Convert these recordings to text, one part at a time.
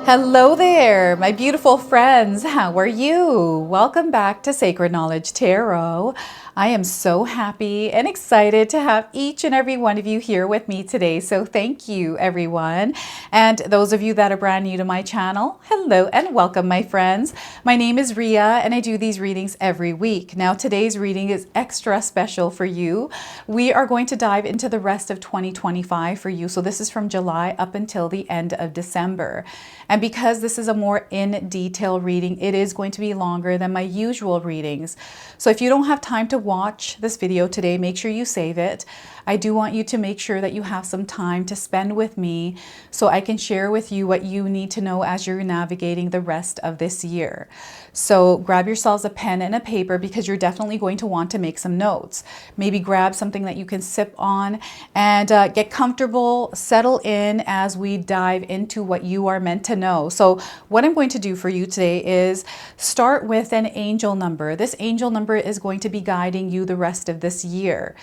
Hello there, my beautiful friends. How are you? Welcome back to Sacred Knowledge Tarot. I am so happy and excited to have each and every one of you here with me today. So thank you, everyone. And those of you that are brand new to my channel, hello and welcome, my friends. My name is Ria and I do these readings every week. Now, today's reading is extra special for you. We are going to dive into the rest of 2025 for you. So this is from July up until the end of December. And because this is a more in detail reading, it is going to be longer than my usual readings. So if you don't have time to watch this video today, make sure you save it. I do want you to make sure that you have some time to spend with me so I can share with you what you need to know as you're navigating the rest of this year. So grab yourselves a pen and a paper because you're definitely going to want to make some notes. Maybe grab something that you can sip on and get comfortable, settle in as we dive into what you are meant to know. So what I'm going to do for you today is start with an angel number. This angel number is going to be guiding you the rest of this year.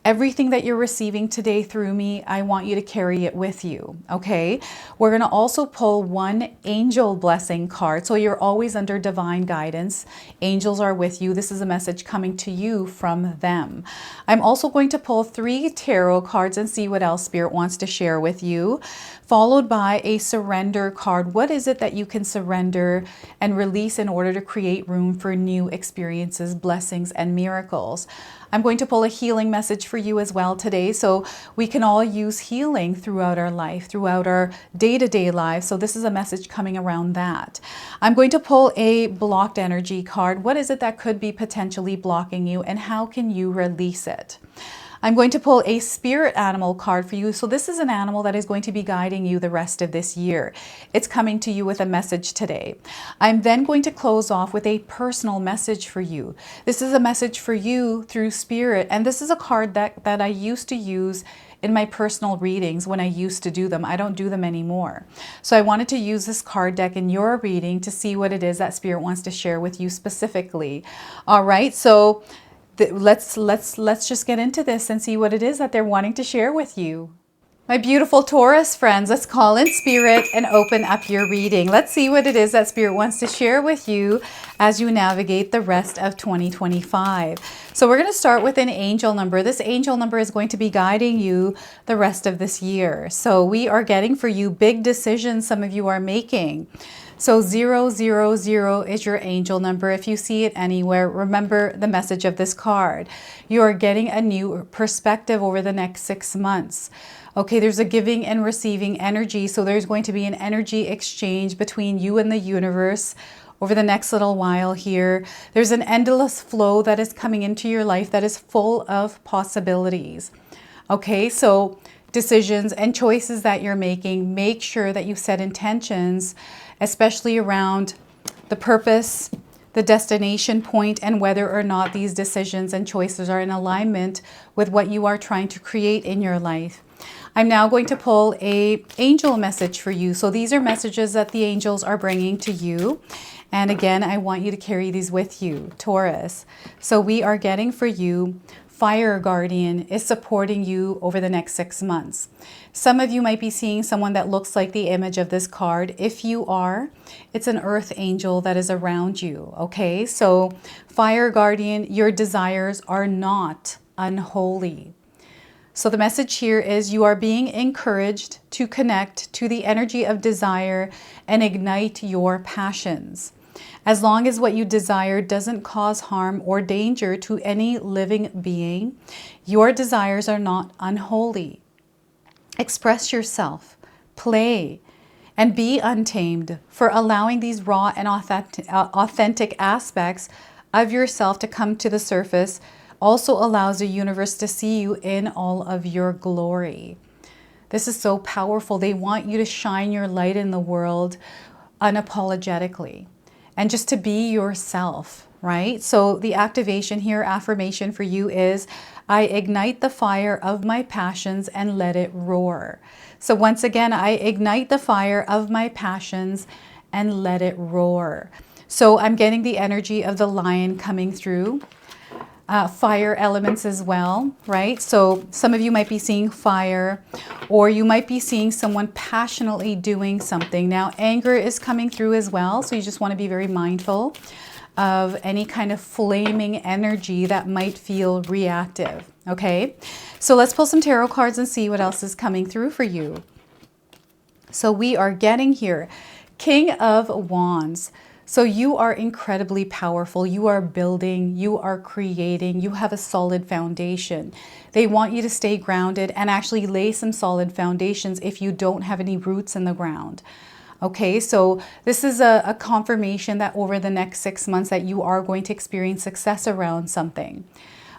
Everything that you're receiving today through me, I want you to carry it with you, okay? We're going to also pull one angel blessing card. So you're always under divine guidance. Angels are with you. This is a message coming to you from them. I'm also going to pull 3 tarot cards and see what else Spirit wants to share with you, followed by a surrender card. What is it that you can surrender and release in order to create room for new experiences, blessings, and miracles? I'm going to pull a healing message for you as well today, so we can all use healing throughout our life, throughout our day-to-day lives. So this is a message coming around that. I'm going to pull a blocked energy card. What is it that could be potentially blocking you, and how can you release it? I'm going to pull a spirit animal card for you. So this is an animal that is going to be guiding you the rest of this year. It's coming to you with a message today. I'm then going to close off with a personal message for you. This is a message for you through spirit. And this is a card that I used to use in my personal readings when I used to do them. I don't do them anymore. So I wanted to use this card deck in your reading to see what it is that Spirit wants to share with you specifically. All right, so let's just get into this and see what it is that they're wanting to share with you. My beautiful Taurus friends, let's call in Spirit and open up your reading. Let's see what it is that Spirit wants to share with you as you navigate the rest of 2025. So we're going to start with an angel number. This angel number is going to be guiding you the rest of this year. So we are getting for you big decisions some of you are making. So 000 is your angel number. If you see it anywhere, remember the message of this card. You are getting a new perspective over the next 6 months. Okay, there's a giving and receiving energy. So there's going to be an energy exchange between you and the universe over the next little while here. There's an endless flow that is coming into your life that is full of possibilities. Okay, so decisions and choices that you're making, make sure that you set intentions, especially around the purpose, the destination point, and whether or not these decisions and choices are in alignment with what you are trying to create in your life. I'm now going to pull an angel message for you. So these are messages that the angels are bringing to you. And again, I want you to carry these with you, Taurus. So we are getting for you, Fire Guardian is supporting you over the next 6 months. Some of you might be seeing someone that looks like the image of this card. If you are, it's an earth angel that is around you, okay? So Fire Guardian, your desires are not unholy. So the message here is you are being encouraged to connect to the energy of desire and ignite your passions. As long as what you desire doesn't cause harm or danger to any living being, your desires are not unholy. Express yourself, play, and be untamed for allowing these raw and authentic aspects of yourself to come to the surface. Also allows the universe to see you in all of your glory. This is so powerful. They want you to shine your light in the world unapologetically and just to be yourself, right? So the activation here, affirmation for you is, I ignite the fire of my passions and let it roar. So once again, I ignite the fire of my passions and let it roar. So I'm getting the energy of the lion coming through. fire elements as well, right? So some of you might be seeing fire, or you might be seeing someone passionately doing something. Now, anger is coming through as well, so you just want to be very mindful of any kind of flaming energy that might feel reactive, okay? So let's pull some tarot cards and see what else is coming through for you. So we are getting here, King of Wands. So you are incredibly powerful. You are building, you are creating, you have a solid foundation. They want you to stay grounded and actually lay some solid foundations if you don't have any roots in the ground. Okay, so this is a confirmation that over the next 6 months that you are going to experience success around something.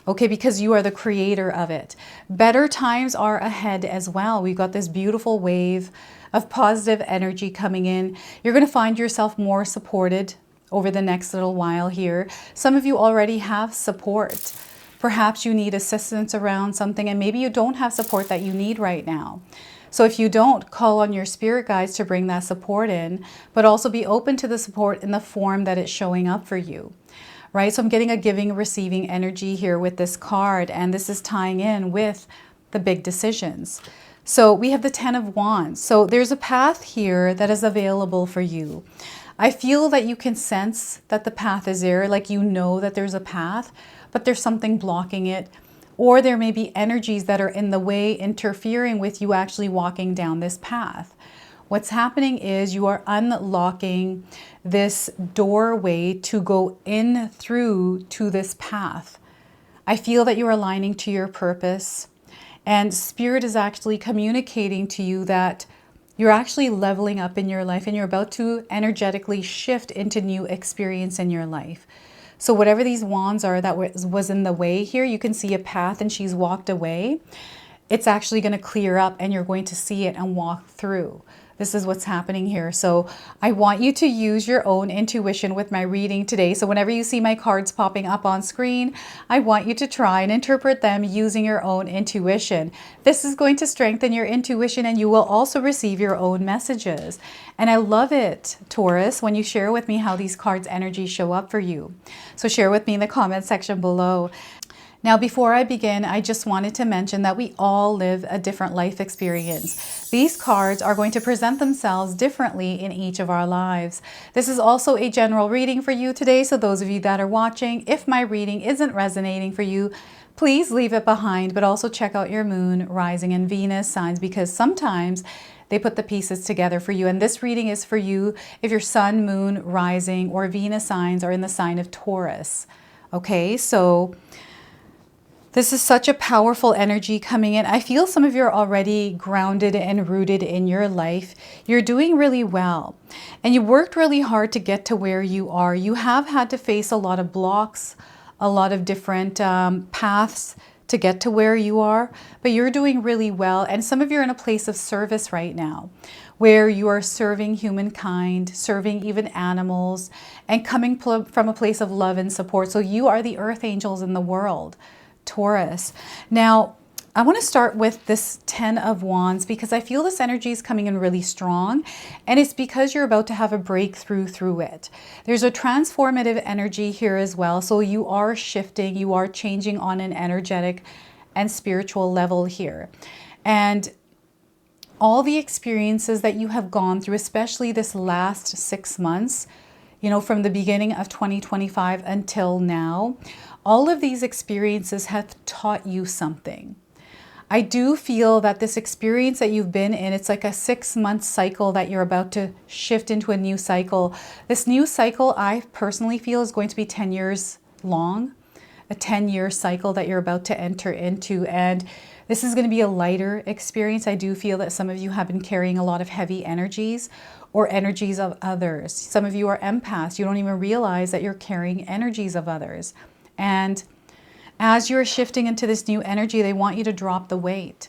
Okay, because you are the creator of it. Better times are ahead as well. We've got this beautiful wave of positive energy coming in. You're going to find yourself more supported over the next little while here. Some of you already have support. Perhaps you need assistance around something, and maybe you don't have support that you need right now. So if you don't, call on your spirit guides to bring that support in, but also be open to the support in the form that it's showing up for you. Right? So I'm getting a giving, receiving energy here with this card, and this is tying in with the big decisions. So we have the 10 of Wands. So there's a path here that is available for you. I feel that you can sense that the path is there, like you know that there's a path, but there's something blocking it. Or there may be energies that are in the way, interfering with you actually walking down this path. What's happening is you are unlocking this doorway to go in through to this path. I feel that you're aligning to your purpose, and Spirit is actually communicating to you that you're actually leveling up in your life and you're about to energetically shift into new experience in your life. So whatever these wands are that was in the way here, you can see a path and she's walked away. It's actually going to clear up and you're going to see it and walk through. This is what's happening here. So I want you to use your own intuition with my reading today. So whenever you see my cards popping up on screen, I want you to try and interpret them using your own intuition. This is going to strengthen your intuition, and you will also receive your own messages. And I love it, Taurus, when you share with me how these cards' energies show up for you. So share with me in the comment section below. Now, before I begin, I just wanted to mention that we all live a different life experience. These cards are going to present themselves differently in each of our lives. This is also a general reading for you today, so those of you that are watching, if my reading isn't resonating for you, please leave it behind, but also check out your moon, rising, and Venus signs, because sometimes they put the pieces together for you. And this reading is for you if your sun, moon, rising, or Venus signs are in the sign of Taurus. Okay, so this is such a powerful energy coming in. I feel some of you are already grounded and rooted in your life. You're doing really well. And you worked really hard to get to where you are. You have had to face a lot of blocks, a lot of different paths to get to where you are. But you're doing really well. And some of you are in a place of service right now, where you are serving humankind, serving even animals, and coming from a place of love and support. So you are the earth angels in the world, Taurus. Now, I want to start with this 10 of Wands because I feel this energy is coming in really strong, and it's because you're about to have a breakthrough through it. There's a transformative energy here as well. So you are shifting, you are changing on an energetic and spiritual level here. And all the experiences that you have gone through, especially this last 6 months, you know, from the beginning of 2025 until now, all of these experiences have taught you something. I do feel that this experience that you've been in, it's like a 6-month cycle that you're about to shift into a new cycle. This new cycle, I personally feel, is going to be 10 years long, a 10-year cycle that you're about to enter into. And this is going to be a lighter experience. I do feel that some of you have been carrying a lot of heavy energies or energies of others. Some of you are empaths. You don't even realize that you're carrying energies of others. And as you're shifting into this new energy, they want you to drop the weight,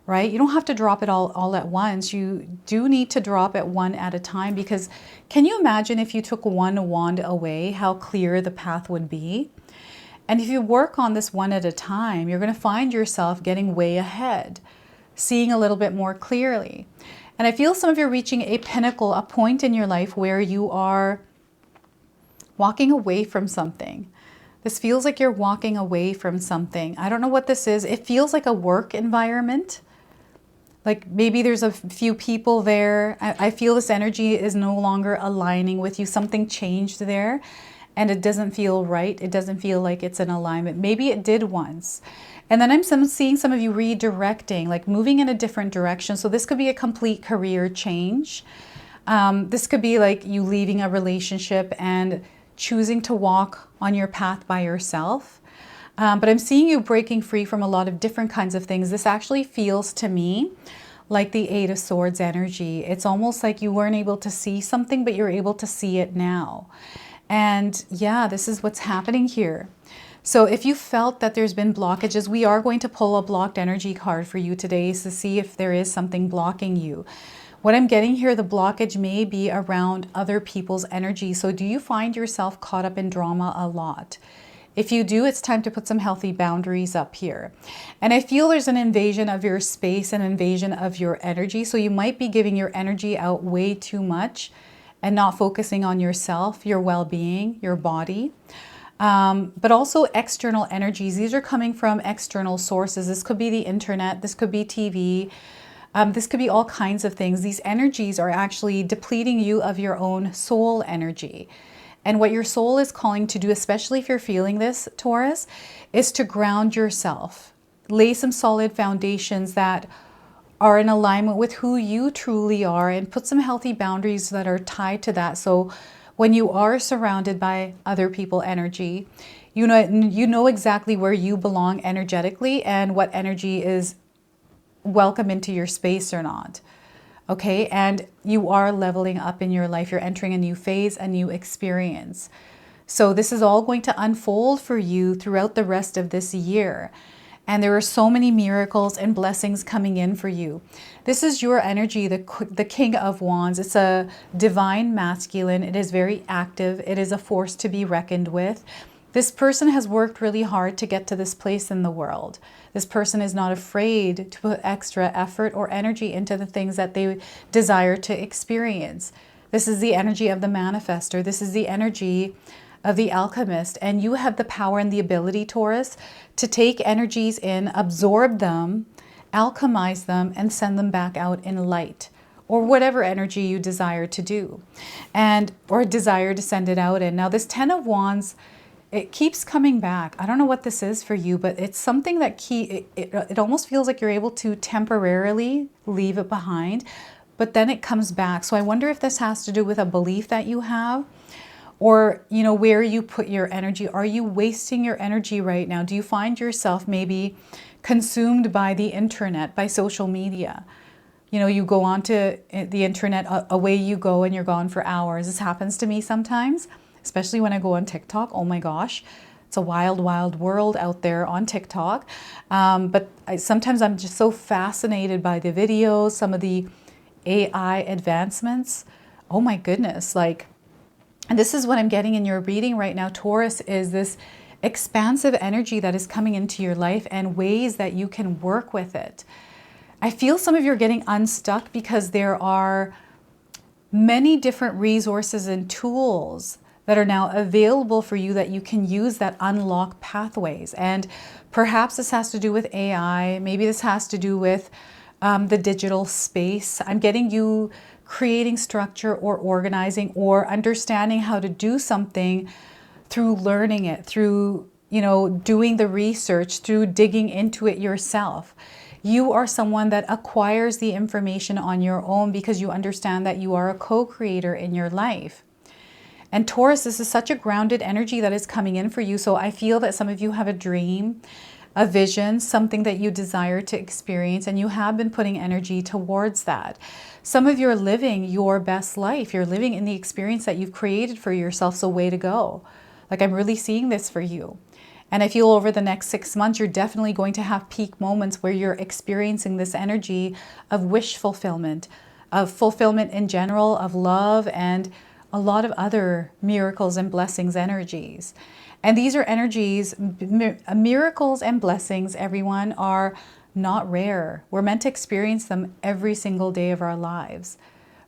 right? You don't have to drop it all at once. You do need to drop it one at a time, because can you imagine if you took one wand away, how clear the path would be? And if you work on this one at a time, you're going to find yourself getting way ahead, seeing a little bit more clearly. And I feel some of you are reaching a pinnacle, a point in your life where you are walking away from something. This feels like you're walking away from something. I don't know what this is. It feels like a work environment. Like maybe there's a few people there. I feel this energy is no longer aligning with you. Something changed there and it doesn't feel right. It doesn't feel like it's in alignment. Maybe it did once. And then I'm seeing some of you redirecting, like moving in a different direction. So this could be a complete career change. This could be like you leaving a relationship and choosing to walk on your path by yourself. But I'm seeing you breaking free from a lot of different kinds of things. This actually feels to me like the Eight of Swords energy. It's almost like you weren't able to see something, but you're able to see it now. And yeah, this is what's happening here. So if you felt that there's been blockages, we are going to pull a blocked energy card for you today to see if there is something blocking you. What I'm getting here, the blockage may be around other people's energy. So do you find yourself caught up in drama a lot? If you do, it's time to put some healthy boundaries up here. And I feel there's an invasion of your space, an invasion of your energy. So you might be giving your energy out way too much and not focusing on yourself, your well-being, your body. But also external energies. These are coming from external sources. This could be the internet. This could be TV. This could be all kinds of things. These energies are actually depleting you of your own soul energy. And what your soul is calling to do, especially if you're feeling this, Taurus, is to ground yourself. Lay some solid foundations that are in alignment with who you truly are and put some healthy boundaries that are tied to that. So when you are surrounded by other people's energy, you know exactly where you belong energetically and what energy is welcome into your space or not. Okay, and you are leveling up in your life. You're entering a new phase, a new experience. So this is all going to unfold for you throughout the rest of this year. And there are so many miracles and blessings coming in for you. This is your energy, the King of Wands. It's a divine masculine. It is very active. It is a force to be reckoned with. This person has worked really hard to get to this place in the world. This person is not afraid to put extra effort or energy into the things that they desire to experience. This is the energy of the manifester. This is the energy of the alchemist. And you have the power and the ability, Taurus, to take energies in, absorb them, alchemize them, and send them back out in light, or whatever energy you desire to do, or desire to send it out in. Now, this Ten of Wands, it keeps coming back. I don't know what this is for you, but it's something that it almost feels like you're able to temporarily leave it behind, but then it comes back. So I wonder if this has to do with a belief that you have, or where you put your energy. Are you wasting your energy right now? Do you find yourself maybe consumed by the internet, by social media? You go onto the internet, away you go, and you're gone for hours. This happens to me sometimes, especially when I go on TikTok. Oh my gosh, it's a wild, wild world out there on TikTok. But sometimes I'm just so fascinated by the videos, some of the AI advancements. Oh my goodness, and this is what I'm getting in your reading right now, Taurus, is this expansive energy that is coming into your life and ways that you can work with it. I feel some of you are getting unstuck because there are many different resources and tools that are now available for you that you can use that unlock pathways. And perhaps this has to do with AI. Maybe this has to do with the digital space. I'm getting you creating structure or organizing or understanding how to do something through learning it, through, doing the research, through digging into it yourself. You are someone that acquires the information on your own because you understand that you are a co-creator in your life. And Taurus, this is such a grounded energy that is coming in for you. So I feel that some of you have a dream, a vision, something that you desire to experience, and you have been putting energy towards that. Some of you are living your best life. You're living in the experience that you've created for yourself, so way to go. I'm really seeing this for you. And I feel over the next 6 months, you're definitely going to have peak moments where you're experiencing this energy of wish fulfillment, of fulfillment in general, of love, and a lot of other miracles and blessings energies. And these are energies, miracles and blessings, everyone, are not rare. We're meant to experience them every single day of our lives,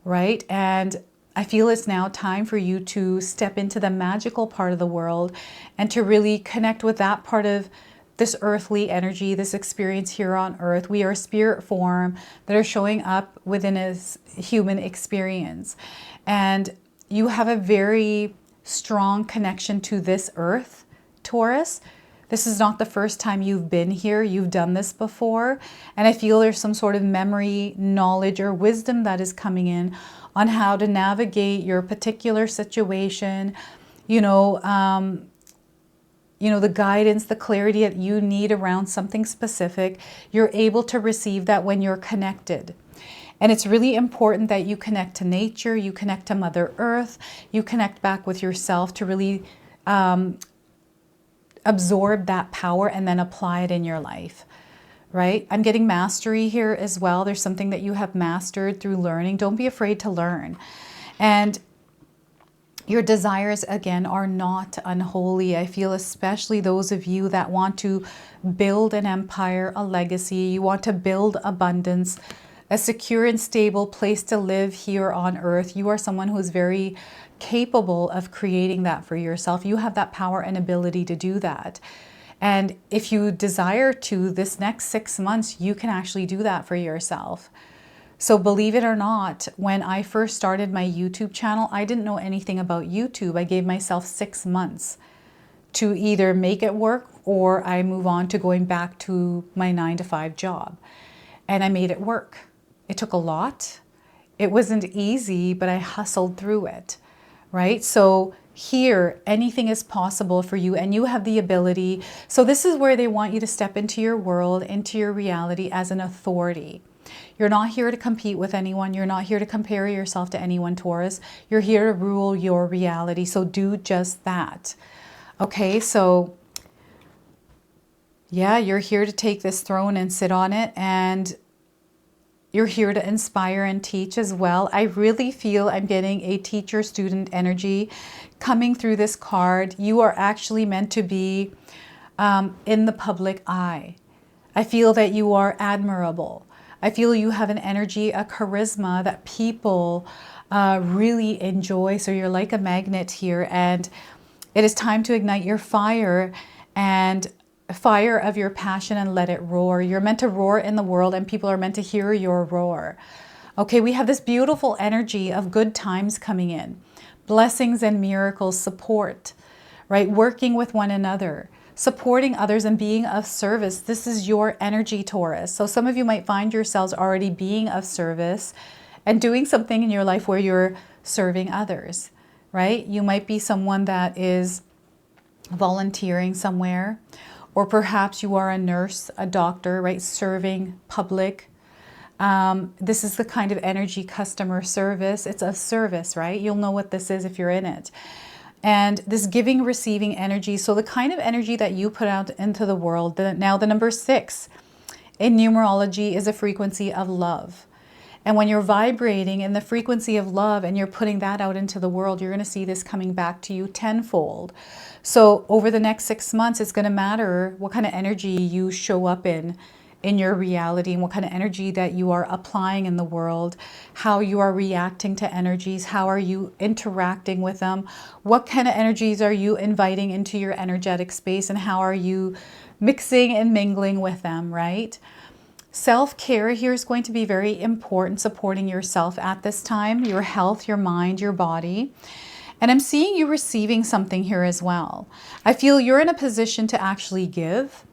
right? And I feel it's now time for you to step into the magical part of the world and to really connect with that part of this earthly energy, this experience here on earth. We are spirit form that are showing up within a human experience. And you have a very strong connection to this earth, Taurus. This is not the first time you've been here. You've done this before. And I feel there's some sort of memory, knowledge, or wisdom that is coming in on how to navigate your particular situation, the guidance, the clarity that you need around something specific. You're able to receive that when you're connected. And it's really important that you connect to nature, you connect to Mother Earth, you connect back with yourself to really absorb that power and then apply it in your life, right? I'm getting mastery here as well. There's something that you have mastered through learning. Don't be afraid to learn. And your desires, again, are not unholy. I feel especially those of you that want to build an empire, a legacy, you want to build abundance, a secure and stable place to live here on earth. You are someone who is very capable of creating that for yourself. You have that power and ability to do that. And if you desire to, this next 6 months, you can actually do that for yourself. So believe it or not, when I first started my YouTube channel, I didn't know anything about YouTube. I gave myself 6 months to either make it work or I move on to going back to my 9-to-5 job. And I made it work. It took a lot. It wasn't easy, but I hustled through it, right? So here, anything is possible for you and you have the ability. So this is where they want you to step into your world, into your reality as an authority. You're not here to compete with anyone. You're not here to compare yourself to anyone, Taurus. You're here to rule your reality. So do just that. Okay, so yeah, you're here to take this throne and sit on it, and you're here to inspire and teach as well. I really feel I'm getting a teacher-student energy coming through this card. You are actually meant to be in the public eye. I feel that you are admirable. I feel you have an energy, a charisma that people really enjoy. So you're like a magnet here, and it is time to ignite your fire and fire of your passion and let it roar. You're meant to roar in the world and people are meant to hear your roar. Okay, we have this beautiful energy of good times coming in. Blessings and miracles, support, right? Working with one another, supporting others and being of service. This is your energy, Taurus. So some of you might find yourselves already being of service and doing something in your life where you're serving others, right? You might be someone that is volunteering somewhere, or perhaps you are a nurse, a doctor, right? Serving public. This is the kind of energy, customer service. It's a service, right? You'll know what this is if you're in it. And this giving, receiving energy. So the kind of energy that you put out into the world. Now the number 6 in numerology is a frequency of love. And when you're vibrating in the frequency of love and you're putting that out into the world, you're going to see this coming back to you tenfold. So over the next 6 months, it's going to matter what kind of energy you show up in your reality and what kind of energy that you are applying in the world, how you are reacting to energies, how are you interacting with them, what kind of energies are you inviting into your energetic space, and how are you mixing and mingling with them, right? Self-care here is going to be very important, supporting yourself at this time, your health, your mind, your body. And I'm seeing you receiving something here as well. I feel you're in a position to actually give.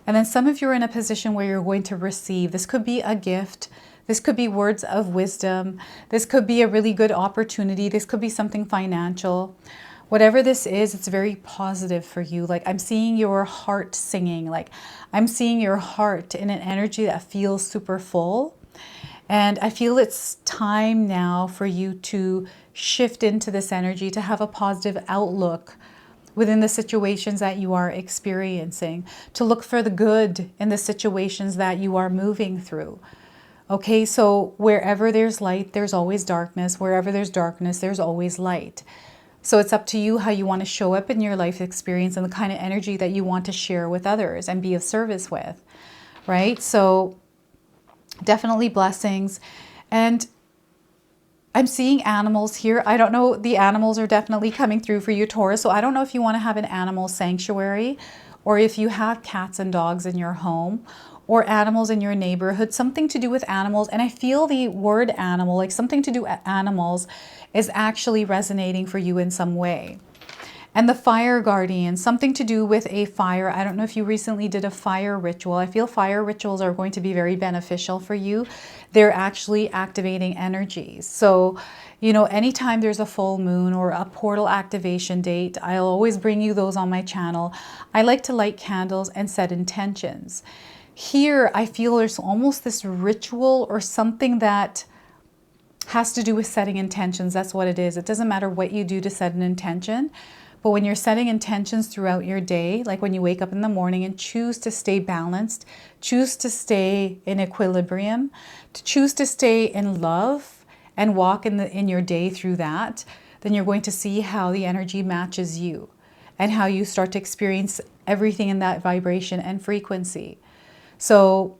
And then some of you are in a position where you're going to receive. This could be a gift. This could be words of wisdom. This could be a really good opportunity. This could be something financial. Whatever this is, it's very positive for you. Like I'm seeing your heart singing. Like I'm seeing your heart in an energy that feels super full. And I feel it's time now for you to shift into this energy, to have a positive outlook within the situations that you are experiencing, to look for the good in the situations that you are moving through. Okay, so wherever there's light, there's always darkness. Wherever there's darkness, there's always light. So it's up to you how you want to show up in your life experience and the kind of energy that you want to share with others and be of service with, right? So definitely blessings. And I'm seeing animals here. I don't know, the animals are definitely coming through for you, Taurus. So I don't know if you want to have an animal sanctuary, or if you have cats and dogs in your home, or animals in your neighborhood, something to do with animals. And I feel the word animal, like something to do with animals, is actually resonating for you in some way. And the fire guardian, something to do with a fire. I don't know if you recently did a fire ritual. I feel fire rituals are going to be very beneficial for you. They're actually activating energies. So, you know, anytime there's a full moon or a portal activation date, I'll always bring you those on my channel. I like to light candles and set intentions. Here, I feel there's almost this ritual or something that has to do with setting intentions. That's what it is. It doesn't matter what you do to set an intention. But when you're setting intentions throughout your day, like when you wake up in the morning and choose to stay balanced, choose to stay in equilibrium, to choose to stay in love and walk in your day through that, then you're going to see how the energy matches you and how you start to experience everything in that vibration and frequency. So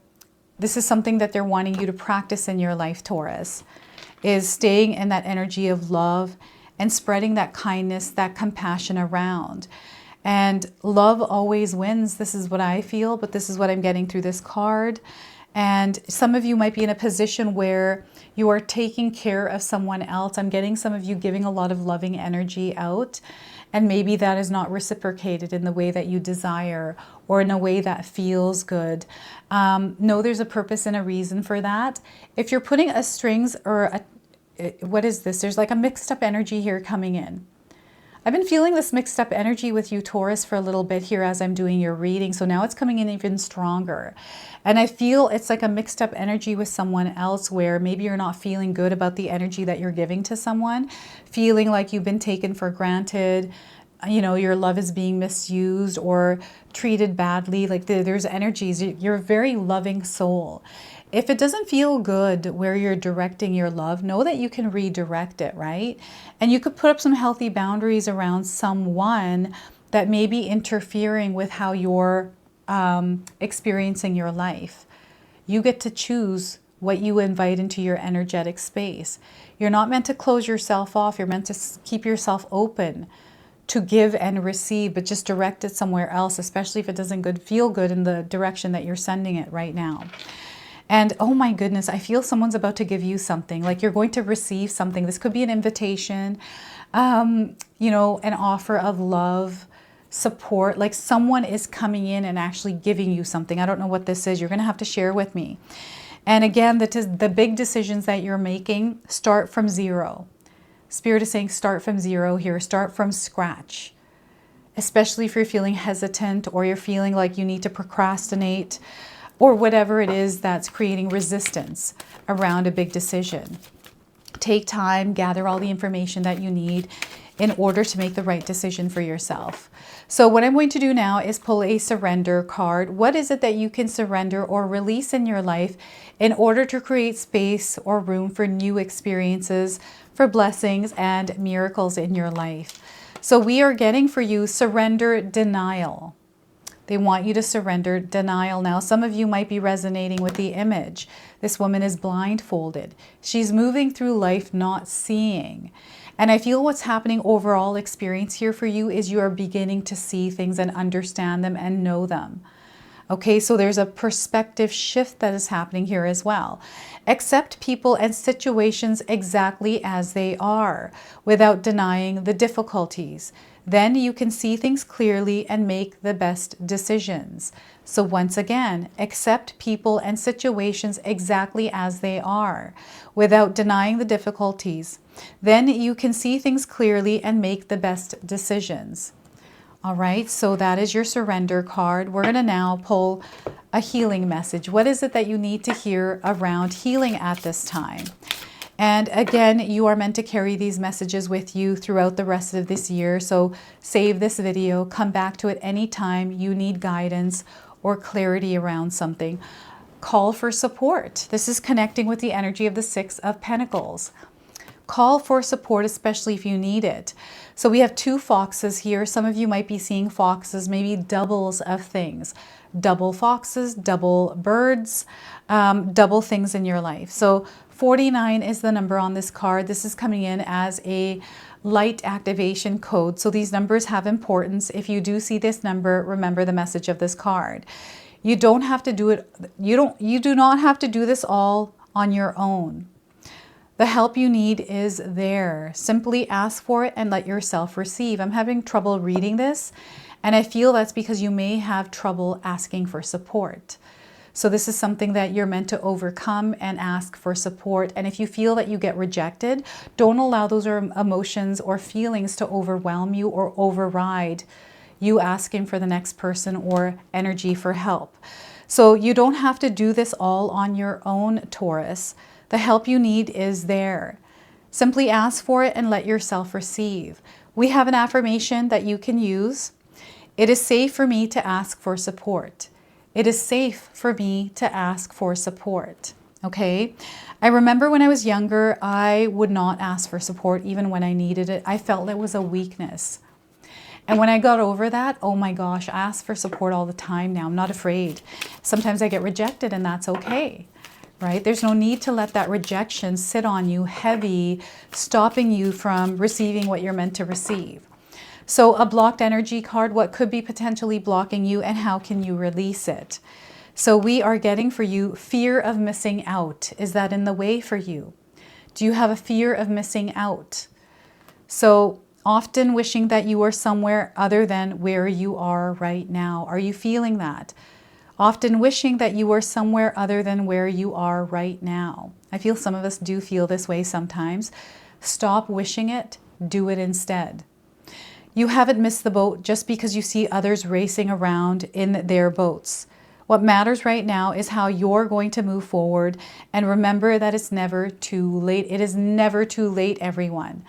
this is something that they're wanting you to practice in your life, Taurus, is staying in that energy of love and spreading that kindness, that compassion around. And love always wins. This is what I feel, but this is what I'm getting through this card. And some of you might be in a position where you are taking care of someone else. I'm getting some of you giving a lot of loving energy out, and maybe that is not reciprocated in the way that you desire or in a way that feels good. No, there's a purpose and a reason for that. If you're putting a strings or a what is this? There's like a mixed up energy here coming in. I've been feeling this mixed up energy with you, Taurus, for a little bit here as I'm doing your reading. So now it's coming in even stronger. And I feel it's like a mixed up energy with someone else where maybe you're not feeling good about the energy that you're giving to someone, feeling like you've been taken for granted, you know, your love is being misused or treated badly. Like there's energies. You're a very loving soul. If it doesn't feel good where you're directing your love, know that you can redirect it, right? And you could put up some healthy boundaries around someone that may be interfering with how you're experiencing your life. You get to choose what you invite into your energetic space. You're not meant to close yourself off. You're meant to keep yourself open to give and receive, but just direct it somewhere else, especially if it doesn't feel good in the direction that you're sending it right now. And oh my goodness, I feel someone's about to give you something, like you're going to receive something. This could be an invitation, you know, an offer of love, support, like someone is coming in and actually giving you something. I don't know what this is. You're going to have to share with me. And again, the big decisions that you're making, start from zero. Spirit is saying start from zero here, start from scratch. Especially if you're feeling hesitant or you're feeling like you need to procrastinate, or whatever it is that's creating resistance around a big decision. Take time, gather all the information that you need in order to make the right decision for yourself. So what I'm going to do now is pull a surrender card. What is it that you can surrender or release in your life in order to create space or room for new experiences, for blessings and miracles in your life? So we are getting for you surrender denial. They want you to surrender denial. Now, some of you might be resonating with the image. This woman is blindfolded. She's moving through life not seeing. And I feel what's happening overall experience here for you is you are beginning to see things and understand them and know them. Okay, so there's a perspective shift that is happening here as well. Accept people and situations exactly as they are without denying the difficulties. Then you can see things clearly and make the best decisions. So once again, accept people and situations exactly as they are without denying the difficulties. Then you can see things clearly and make the best decisions. All right, so that is your surrender card. We're going to now pull a healing message. What is it that you need to hear around healing at this time? And again, you are meant to carry these messages with you throughout the rest of this year. So save this video, come back to it anytime you need guidance or clarity around something. Call for support. This is connecting with the energy of the Six of Pentacles. Call for support, especially if you need it. So we have two foxes here. Some of you might be seeing foxes, maybe doubles of things. Double foxes, double birds, double things in your life. So 49 is the number on this card. This is coming in as a light activation code. So these numbers have importance. If you do see this number, remember the message of this card. You don't have to do it. You do not have to do this all on your own. The help you need is there. Simply ask for it and let yourself receive. I'm having trouble reading this, and I feel that's because you may have trouble asking for support. So this is something that you're meant to overcome and ask for support. And if you feel that you get rejected, don't allow those emotions or feelings to overwhelm you or override you asking for the next person or energy for help. So you don't have to do this all on your own, Taurus. The help you need is there. Simply ask for it and let yourself receive. We have an affirmation that you can use. It is safe for me to ask for support. It is safe for me to ask for support. Okay? I remember when I was younger, I would not ask for support even when I needed it. I felt it was a weakness. And when I got over that, oh my gosh, I ask for support all the time now. I'm not afraid. Sometimes I get rejected and that's okay, right? There's no need to let that rejection sit on you heavy, stopping you from receiving what you're meant to receive. So a blocked energy card, what could be potentially blocking you and how can you release it? So we are getting for you fear of missing out. Is that in the way for you? Do you have a fear of missing out? So often wishing that you were somewhere other than where you are right now. Are you feeling that? Often wishing that you were somewhere other than where you are right now. I feel some of us do feel this way sometimes. Stop wishing it, do it instead. You haven't missed the boat just because you see others racing around in their boats. What matters right now is how you're going to move forward, and remember that it's never too late. It is never too late, everyone.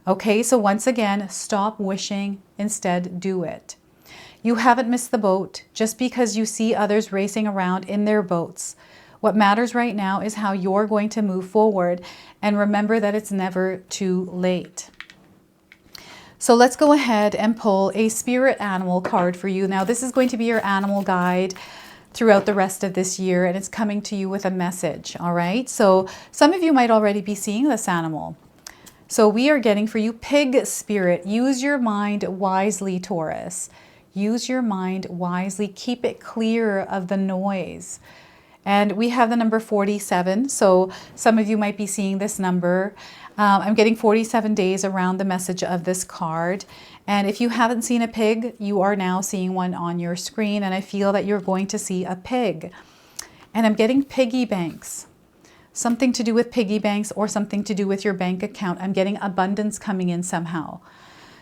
Okay, so once again, stop wishing, instead do it. You haven't missed the boat just because you see others racing around in their boats. What matters right now is how you're going to move forward, and remember that it's never too late. So let's go ahead and pull a spirit animal card for you. Now this is going to be your animal guide throughout the rest of this year, and it's coming to you with a message, all right? So some of you might already be seeing this animal. So we are getting for you pig spirit. Use your mind wisely, Taurus. Use your mind wisely. Keep it clear of the noise. And we have the number 47. So some of you might be seeing this number. I'm getting 47 days around the message of this card. And if you haven't seen a pig, you are now seeing one on your screen. And I feel that you're going to see a pig. And I'm getting piggy banks. Something to do with piggy banks or something to do with your bank account. I'm getting abundance coming in somehow.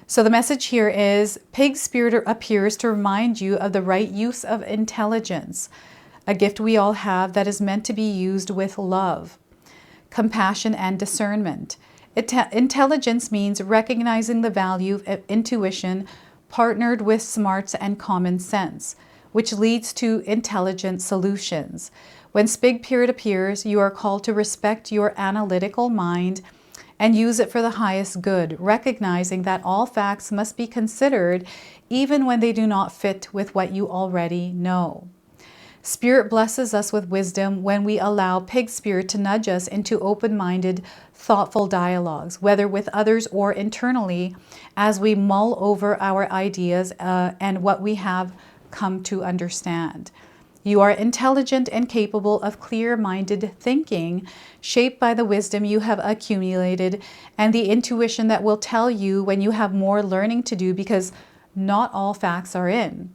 So the message here is pig spirit appears to remind you of the right use of intelligence, a gift we all have that is meant to be used with love, compassion, and discernment. Intelligence means recognizing the value of intuition partnered with smarts and common sense, which leads to intelligent solutions. When Spig Period appears, you are called to respect your analytical mind and use it for the highest good, recognizing that all facts must be considered even when they do not fit with what you already know. Spirit blesses us with wisdom when we allow Pig Spirit to nudge us into open-minded, thoughtful dialogues, whether with others or internally, as we mull over our ideas and what we have come to understand. You are intelligent and capable of clear-minded thinking, shaped by the wisdom you have accumulated and the intuition that will tell you when you have more learning to do, because not all facts are in.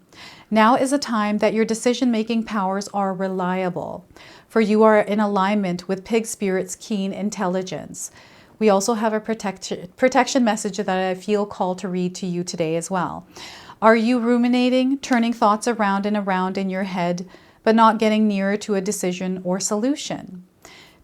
Now is a time that your decision-making powers are reliable, for you are in alignment with Pig Spirit's keen intelligence. We also have a protection message that I feel called to read to you today as well. Are you ruminating, turning thoughts around and around in your head, but not getting nearer to a decision or solution?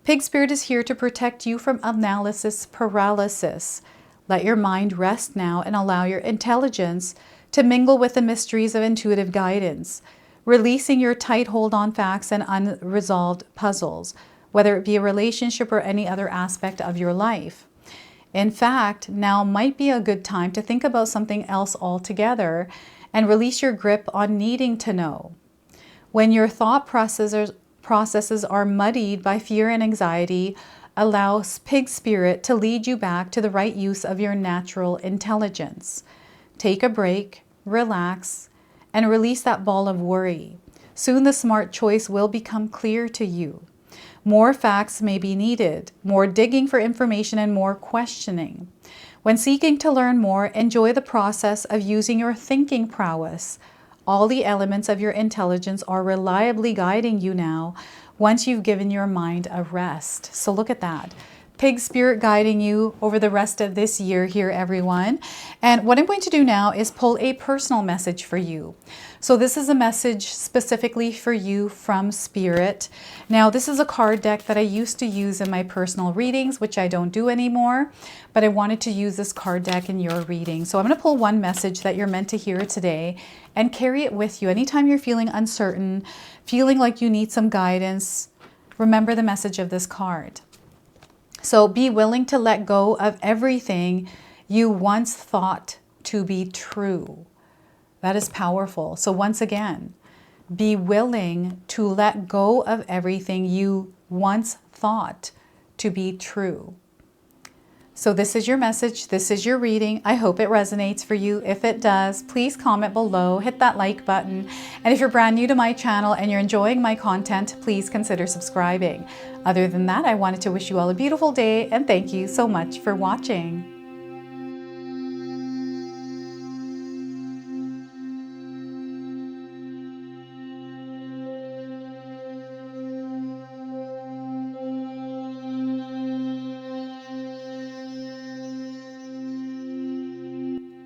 Pig Spirit is here to protect you from analysis paralysis. Let your mind rest now and allow your intelligence to mingle with the mysteries of intuitive guidance, releasing your tight hold on facts and unresolved puzzles, whether it be a relationship or any other aspect of your life. In fact, now might be a good time to think about something else altogether and release your grip on needing to know. When your thought processes are muddied by fear and anxiety, Allow pig spirit to lead you back to the right use of your natural intelligence. Take a break, relax, and release that ball of worry. Soon the smart choice will become clear to you. More facts may be needed, more digging for information, and more questioning. When seeking to learn more, enjoy the process of using your thinking prowess. All the elements of your intelligence are reliably guiding you now once you've given your mind a rest. So look at that. Pig spirit guiding you over the rest of this year here, everyone. And what I'm going to do now is pull a personal message for you. So this is a message specifically for you from Spirit. Now, this is a card deck that I used to use in my personal readings, which I don't do anymore, but I wanted to use this card deck in your reading. So I'm going to pull one message that you're meant to hear today and carry it with you. Anytime you're feeling uncertain, feeling like you need some guidance, remember the message of this card. So be willing to let go of everything you once thought to be true. That is powerful. So once again, be willing to let go of everything you once thought to be true. So this is your message. This is your reading. I hope it resonates for you. If it does, please comment below, hit that like button. And if you're brand new to my channel and you're enjoying my content, please consider subscribing. Other than that, I wanted to wish you all a beautiful day and thank you so much for watching.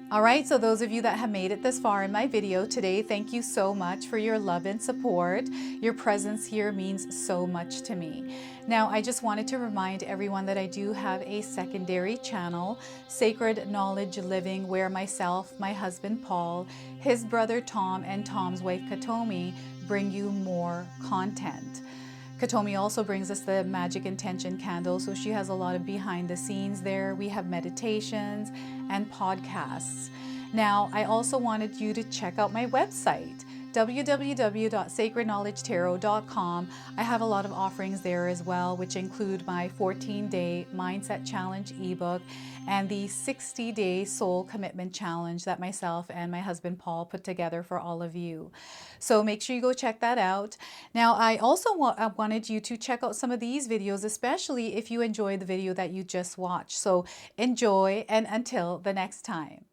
All right, so those of you that have made it this far in my video today, thank you so much for your love and support. Your presence here means so much to me. Now, I just wanted to remind everyone that I do have a secondary channel, Sacred Knowledge Living, where myself, my husband Paul, his brother Tom, and Tom's wife 𝐓𝐀𝐌𝐏𝐒 bring you more content. 𝐓𝐂𝐏𝐿 also brings us the Magic Intention candle, so she has a lot of behind the scenes there. We have meditations and podcasts. Now, I also wanted you to check out my website, www.sacredknowledgetarot.com. I have a lot of offerings there as well, which include my 14-day Mindset Challenge ebook and the 60-day Soul Commitment Challenge that myself and my husband Paul put together for all of you. So make sure you go check that out. Now, I also wanted you to check out some of these videos, especially if you enjoyed the video that you just watched. So enjoy, and until the next time.